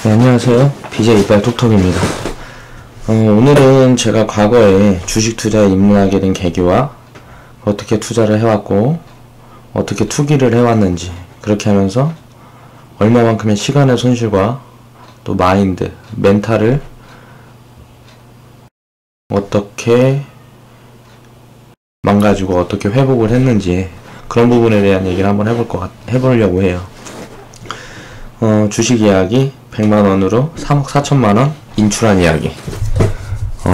네, 안녕하세요. BJ 이빨 톡톡입니다. 오늘은 제가 과거에 주식 투자에 입문하게 된 계기와 어떻게 투자를 해왔고 어떻게 투기를 해왔는지, 그렇게 하면서 얼마만큼의 시간의 손실과 또 마인드, 멘탈을 어떻게 망가지고 어떻게 회복을 했는지, 그런 부분에 대한 얘기를 한번 해보려고 해요. 주식 이야기 100만원으로 3억 4천만원 인출한 이야기.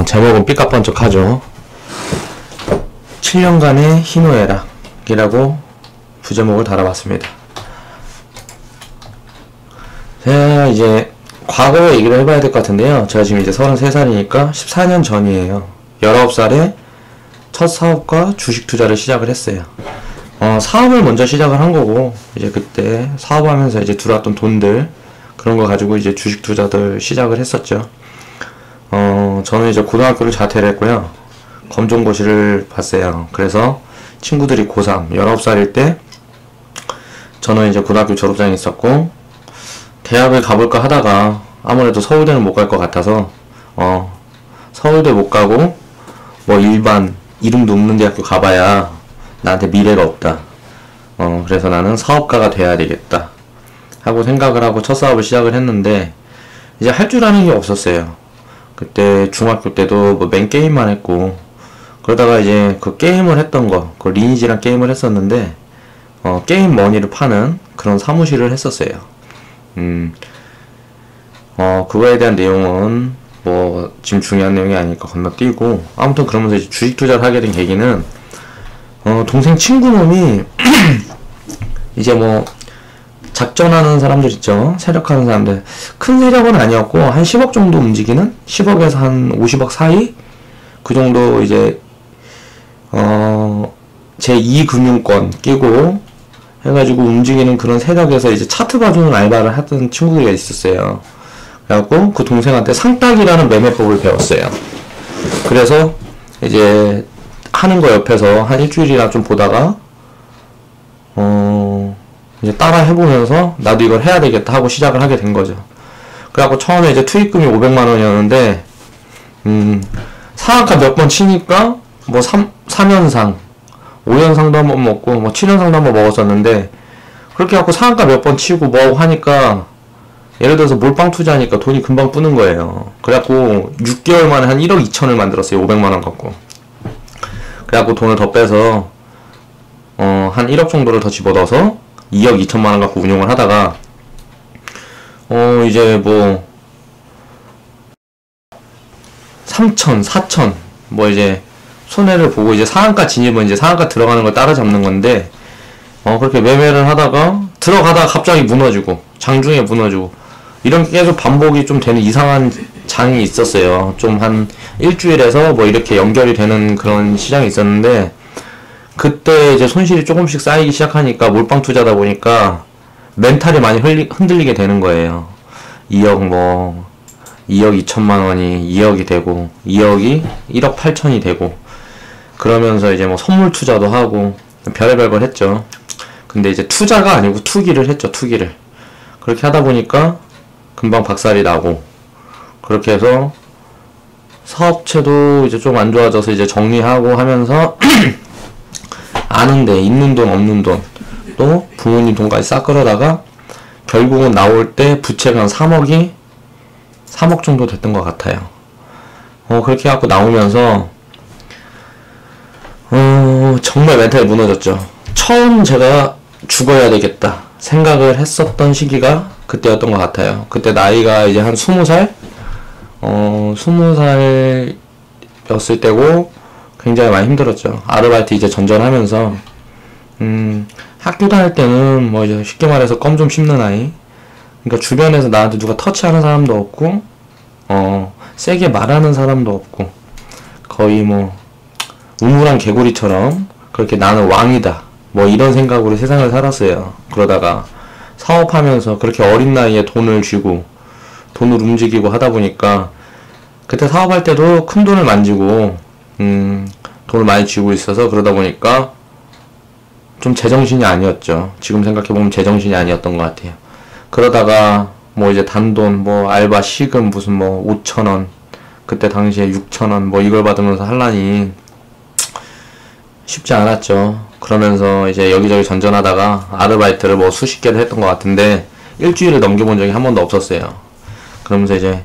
제목은 삐까뻔쩍하죠. 7년간의 희노애락이라고 부제목을 달아봤습니다. 제가 이제 과거의 얘기를 해봐야 될 것 같은데요. 제가 지금 이제 33살이니까 14년 전이에요. 19살에 첫 사업과 주식 투자를 시작을 했어요. 사업을 먼저 시작을 한 거고, 이제 그때 사업하면서 이제 들어왔던 돈들, 그런 거 가지고 이제 주식 투자들 시작을 했었죠. 저는 이제 고등학교를 자퇴를 했고요. 검정고시를 봤어요. 그래서 친구들이 고3, 19살일 때, 저는 이제 고등학교 졸업장이 있었고, 대학을 가볼까 하다가, 아무래도 서울대는 못 갈 것 같아서, 서울대 못 가고, 뭐 일반, 이름도 없는 대학교 가봐야 나한테 미래가 없다. 그래서 나는 사업가가 돼야 되겠다 하고 생각을 하고 첫 사업을 시작을 했는데, 이제 할 줄 아는 게 없었어요. 그때 중학교 때도 뭐 맨 게임만 했고, 그러다가 이제 그 게임을 했던 거, 그 리니지란 게임을 했었는데, 게임 머니를 파는 그런 사무실을 했었어요. 그거에 대한 내용은 뭐 지금 중요한 내용이 아니니까 건너뛰고, 아무튼 그러면서 이제 주식 투자를 하게 된 계기는, 동생 친구 놈이 이제 뭐 작전하는 사람들 있죠. 세력하는 사람들. 큰 세력은 아니었고 한 10억 정도 움직이는, 10억에서 한 50억 사이 그 정도 이제 제2금융권 끼고 해가지고 움직이는 그런 세력에서 이제 차트 봐주는 알바를 하던 친구들이 있었어요. 그래갖고 그 동생한테 상딱이라는 매매법을 배웠어요. 그래서 이제 하는 거 옆에서 한 일주일이나 좀 보다가 이제 따라 해보면서 나도 이걸 해야 되겠다 하고 시작을 하게 된 거죠. 그래갖고 처음에 이제 투입금이 500만원이었는데 상한가 몇 번 치니까 뭐 3연상 5연상도 한번 먹고 뭐 7연상도 한번 먹었었는데, 그렇게 갖고 상한가 몇 번 치고 뭐하고 하니까, 예를 들어서 몰빵 투자하니까 돈이 금방 뿌는 거예요. 그래갖고 6개월 만에 한 1억 2천을 만들었어요. 500만원 갖고. 그래갖고 돈을 더 빼서 한 1억 정도를 더 집어넣어서 2억 2천만원 갖고 운용을 하다가 이제 뭐 3천, 4천 뭐 이제 손해를 보고, 이제 상한가 진입은 이제 상한가 들어가는 걸 따라잡는 건데, 그렇게 매매를 하다가 들어가다가 갑자기 무너지고 장중에 무너지고, 이런 게 계속 반복이 좀 되는 이상한 장이 있었어요. 좀 한 일주일에서 뭐 이렇게 연결이 되는 그런 시장이 있었는데, 그때 이제 손실이 조금씩 쌓이기 시작하니까, 몰빵 투자다 보니까 멘탈이 많이 흔들리게 되는 거예요. 2억 2천만 원이 2억이 되고, 2억이 1억 8천이 되고, 그러면서 이제 뭐 선물 투자도 하고 별의별 걸 했죠. 근데 이제 투자가 아니고 투기를 했죠. 투기를. 그렇게 하다 보니까 금방 박살이 나고, 그렇게 해서 사업체도 이제 좀 안 좋아져서 이제 정리하고 하면서 아는데 있는 돈 없는 돈, 또 부모님 돈까지 싹 끌어다가 결국은 나올 때 부채가 한 3억 정도 됐던 것 같아요. 그렇게 해갖고 나오면서 정말 멘탈이 무너졌죠. 처음 제가 죽어야 되겠다 생각을 했었던 시기가 그때였던 것 같아요. 그때 나이가 이제 한 20살? 20살이었을 때고, 굉장히 많이 힘들었죠. 아르바이트 이제 전전하면서, 학교 다닐 때는 뭐 이제 쉽게 말해서 껌 좀 씹는 아이. 그러니까 주변에서 나한테 누가 터치하는 사람도 없고, 세게 말하는 사람도 없고, 거의 뭐 우물한 개구리처럼 그렇게 나는 왕이다 뭐 이런 생각으로 세상을 살았어요. 그러다가 사업하면서 그렇게 어린 나이에 돈을 쥐고 돈을 움직이고 하다 보니까, 그때 사업할 때도 큰 돈을 만지고 돈을 많이 쥐고 있어서, 그러다 보니까 좀 제정신이 아니었죠. 지금 생각해보면 제정신이 아니었던 것 같아요. 그러다가 뭐 이제 단돈, 뭐 알바 시급 무슨 뭐 5,000원, 그때 당시에 6,000원 뭐 이걸 받으면서 하려니 쉽지 않았죠. 그러면서 이제 여기저기 전전하다가 아르바이트를 뭐 수십 개를 했던 것 같은데 일주일을 넘겨본 적이 한 번도 없었어요. 그러면서 이제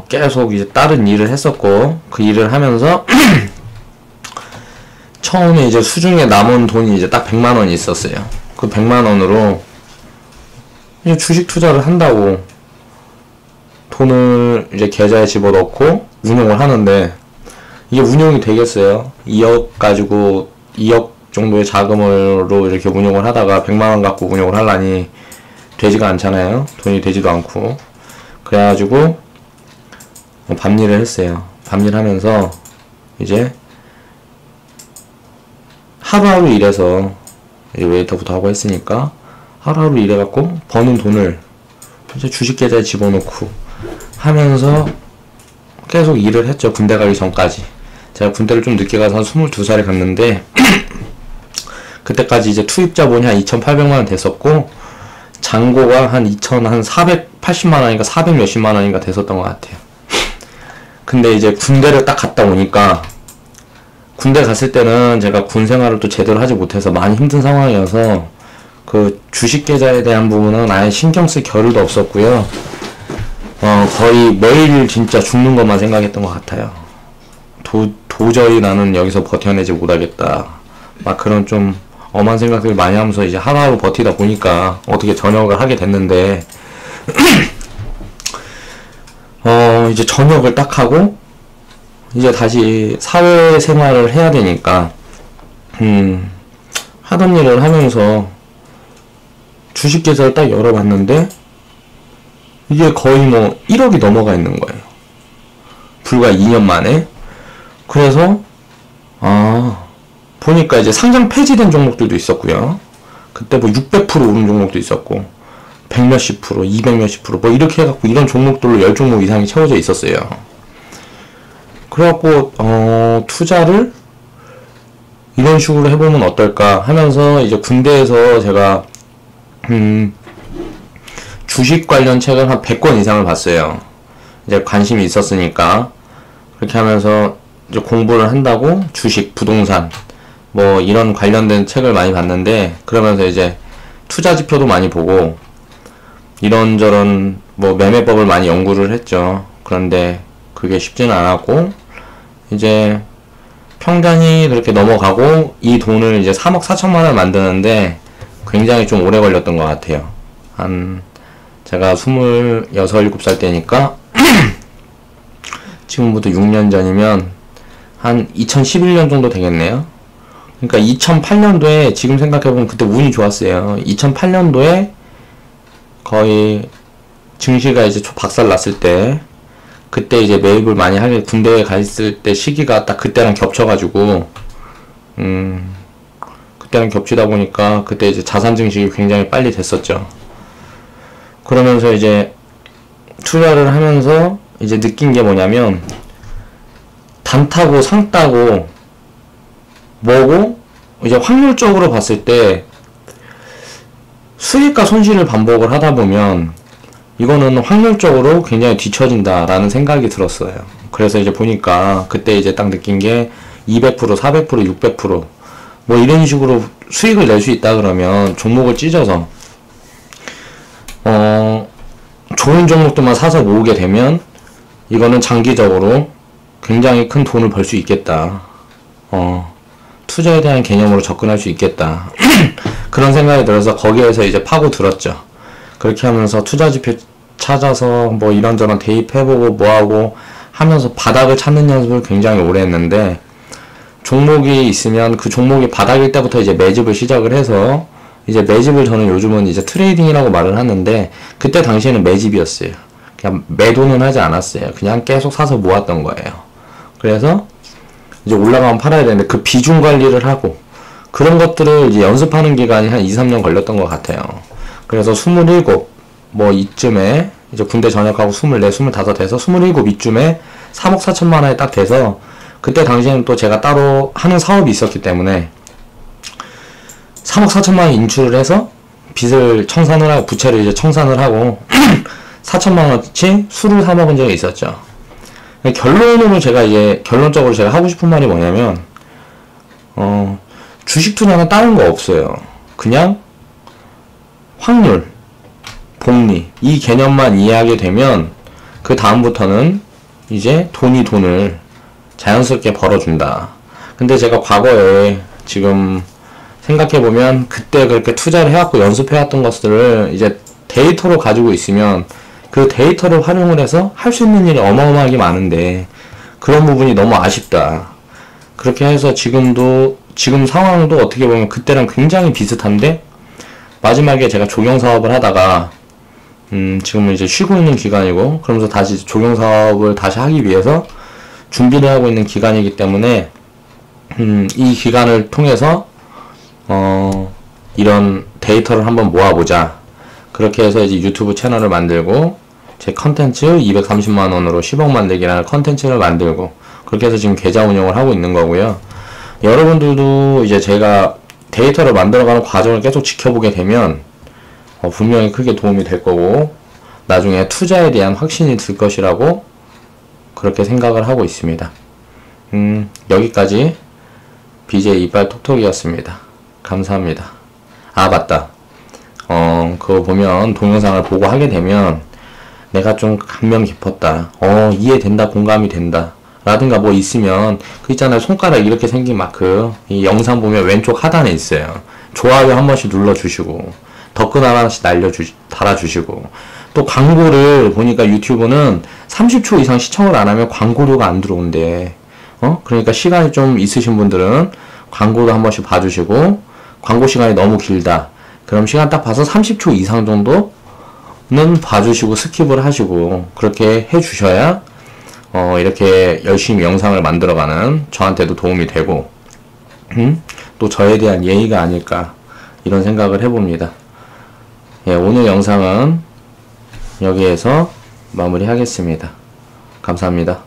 계속 이제 다른 일을 했었고, 그 일을 하면서 처음에 이제 수중에 남은 돈이 이제 딱 100만 원이 있었어요. 그 100만 원으로 이제 주식 투자를 한다고 돈을 이제 계좌에 집어넣고 운용을 하는데, 이게 운용이 되겠어요? 2억 가지고 2억 정도의 자금으로 이렇게 운용을 하다가 100만 원 갖고 운용을 하려니 되지가 않잖아요. 돈이 되지도 않고. 그래가지고 밤일을 했어요. 밤일 하면서 이제 하루하루 일해서, 이제 웨이터부터 하고 했으니까 하루하루 일해갖고 버는 돈을 이제 주식 계좌에 집어넣고 하면서 계속 일을 했죠. 군대 가기 전까지. 제가 군대를 좀 늦게 가서 한 22살에 갔는데 그때까지 이제 투입 자본이 한 2,800만 원 됐었고, 잔고가 한 480만 원인가 400 몇십만 원인가 됐었던 것 같아요. 근데 이제 군대를 딱 갔다 오니까, 군대 갔을 때는 제가 군 생활을 또 제대로 하지 못해서 많이 힘든 상황이어서 그 주식 계좌에 대한 부분은 아예 신경 쓸 겨를도 없었고요. 거의 매일 진짜 죽는 것만 생각했던 것 같아요. 도저히 나는 여기서 버텨내지 못하겠다. 막 그런 좀 엄한 생각들을 많이 하면서 이제 하루하루 버티다 보니까 어떻게 전역을 하게 됐는데, 이제 전역을 딱 하고 이제 다시 사회생활을 해야 되니까 하던 일을 하면서 주식 계좌를 딱 열어봤는데 이게 거의 뭐 1억이 넘어가 있는 거예요. 불과 2년 만에. 그래서 보니까 이제 상장 폐지된 종목들도 있었고요. 그때 뭐 600% 오른 종목도 있었고 100 몇십 프로, 200 몇십 프로 뭐 이렇게 해갖고 이런 종목들로 10종목 이상이 채워져 있었어요. 그래갖고 투자를 이런 식으로 해보면 어떨까 하면서 이제 군대에서 제가 주식 관련 책을 한 100권 이상을 봤어요. 이제 관심이 있었으니까. 그렇게 하면서 이제 공부를 한다고 주식, 부동산 뭐 이런 관련된 책을 많이 봤는데, 그러면서 이제 투자 지표도 많이 보고 이런저런 뭐 매매법을 많이 연구를 했죠. 그런데 그게 쉽지는 않았고, 이제 평단이 그렇게 넘어가고 이 돈을 이제 3억 4천만 원 만드는데 굉장히 좀 오래 걸렸던 것 같아요. 제가 26, 7살 때니까 지금부터 6년 전이면 한 2011년 정도 되겠네요. 그러니까 2008년도에 지금 생각해보면 그때 운이 좋았어요. 2008년도에 거의 증시가 이제 박살 났을 때, 그때 이제 매입을 많이 하게, 군대에 가 있을 때 시기가 딱 그때랑 겹쳐가지고 그때랑 겹치다 보니까 그때 이제 자산 증식이 굉장히 빨리 됐었죠. 그러면서 이제 투자를 하면서 이제 느낀 게 뭐냐면, 단타고 상따고 뭐고 이제 확률적으로 봤을 때 수익과 손실을 반복을 하다 보면 이거는 확률적으로 굉장히 뒤처진다라는 생각이 들었어요. 그래서 이제 보니까 그때 이제 딱 느낀 게 200%, 400%, 600% 뭐 이런 식으로 수익을 낼 수 있다 그러면 종목을 찢어서 좋은 종목들만 사서 모으게 되면 이거는 장기적으로 굉장히 큰 돈을 벌 수 있겠다. 투자에 대한 개념으로 접근할 수 있겠다. 그런 생각이 들어서 거기에서 이제 파고들었죠. 그렇게 하면서 투자 지표 찾아서 뭐 이런저런 대입해보고 뭐하고 하면서 바닥을 찾는 연습을 굉장히 오래 했는데, 종목이 있으면 그 종목이 바닥일 때부터 이제 매집을 시작을 해서, 이제 매집을 저는 요즘은 이제 트레이딩이라고 말을 하는데, 그때 당시에는 매집이었어요. 그냥 매도는 하지 않았어요. 그냥 계속 사서 모았던 거예요. 그래서 이제 올라가면 팔아야 되는데 그 비중 관리를 하고 그런 것들을 이제 연습하는 기간이 한 2, 3년 걸렸던 것 같아요. 그래서 27 뭐 이쯤에 이제 군대 전역하고 24, 25 돼서 27 이쯤에 3억 4천만 원에 딱 돼서, 그때 당시에는 또 제가 따로 하는 사업이 있었기 때문에 3억 4천만 원 인출을 해서 빚을 청산을 하고, 부채를 이제 청산을 하고 4천만 원어치 술을 사 먹은 적이 있었죠. 결론적으로 제가 하고 싶은 말이 뭐냐면, 주식 투자는 다른 거 없어요. 그냥 확률, 복리, 이 개념만 이해하게 되면 그 다음부터는 이제 돈이 돈을 자연스럽게 벌어준다. 근데 제가 과거에 지금 생각해보면 그때 그렇게 투자를 해왔고 연습해왔던 것들을 이제 데이터로 가지고 있으면 그 데이터를 활용을 해서 할 수 있는 일이 어마어마하게 많은데 그런 부분이 너무 아쉽다. 그렇게 해서 지금 상황도 어떻게 보면 그때랑 굉장히 비슷한데, 마지막에 제가 조경사업을 하다가 지금은 이제 쉬고 있는 기간이고, 그러면서 다시 조경사업을 다시 하기 위해서 준비를 하고 있는 기간이기 때문에 이 기간을 통해서 이런 데이터를 한번 모아보자. 그렇게 해서 이제 유튜브 채널을 만들고 제 컨텐츠 230만원으로 10억 만들기라는 컨텐츠를 만들고, 그렇게 해서 지금 계좌 운영을 하고 있는 거고요. 여러분들도 이제 제가 데이터를 만들어가는 과정을 계속 지켜보게 되면 분명히 크게 도움이 될 거고, 나중에 투자에 대한 확신이 들 것이라고 그렇게 생각을 하고 있습니다. 여기까지 BJ 이빨 톡톡이었습니다. 감사합니다. 아, 맞다. 그거 보면, 동영상을 보고 하게 되면 내가 좀 감명 깊었다, 이해된다, 공감이 된다 라든가 뭐 있으면, 그 있잖아요, 손가락 이렇게 생긴 마크, 이 영상 보면 왼쪽 하단에 있어요. 좋아요 한 번씩 눌러주시고, 댓글 하나씩 달아주시고, 또 광고를 보니까 유튜브는 30초 이상 시청을 안 하면 광고료가 안 들어온대. 그러니까 시간이 좀 있으신 분들은 광고도 한 번씩 봐주시고, 광고 시간이 너무 길다 그럼 시간 딱 봐서 30초 이상 정도는 봐주시고 스킵을 하시고, 그렇게 해주셔야 이렇게 열심히 영상을 만들어가는 저한테도 도움이 되고, 또 저에 대한 예의가 아닐까, 이런 생각을 해봅니다. 예, 오늘 영상은 여기에서 마무리하겠습니다. 감사합니다.